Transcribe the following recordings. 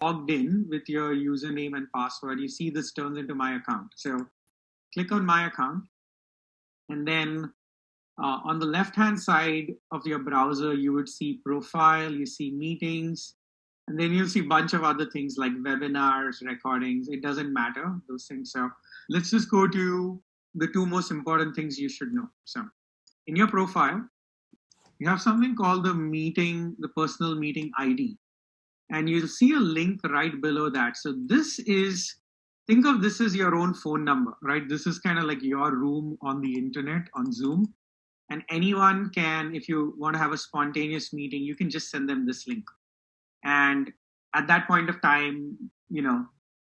logged in with your username and password, you see this turns into my account. So click on my account, and then on the left-hand side of your browser, you would see profile, you see meetings, and then you'll see a bunch of other things like webinars, recordings. It doesn't matter, those things. So let's just go to the two most important things you should know. So in your profile, you have something called the personal meeting ID. And you'll see a link right below that. So think of this as your own phone number, right? This is kind of like your room on the internet, on Zoom. And anyone can, if you want to have a spontaneous meeting, you can just send them this link. And at that point of time,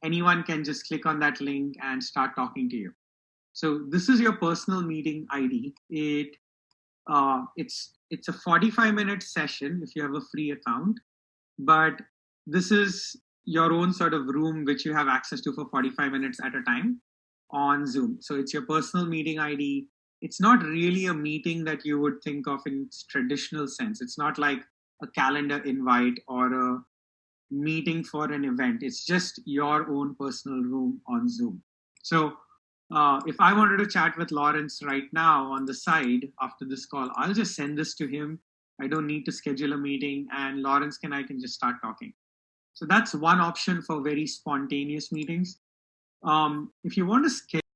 anyone can just click on that link and start talking to you. So this is your personal meeting ID. It's a 45-minute session if you have a free account, but this is your own sort of room which you have access to for 45 minutes at a time on Zoom. So it's your personal meeting ID. It's not really a meeting that you would think of in its traditional sense. It's not like a calendar invite or a meeting for an event. It's just your own personal room on Zoom. So if I wanted to chat with Lawrence right now on the side after this call, I'll just send this to him. I don't need to schedule a meeting, and Lawrence I can just start talking. So that's one option for very spontaneous meetings. If you want to schedule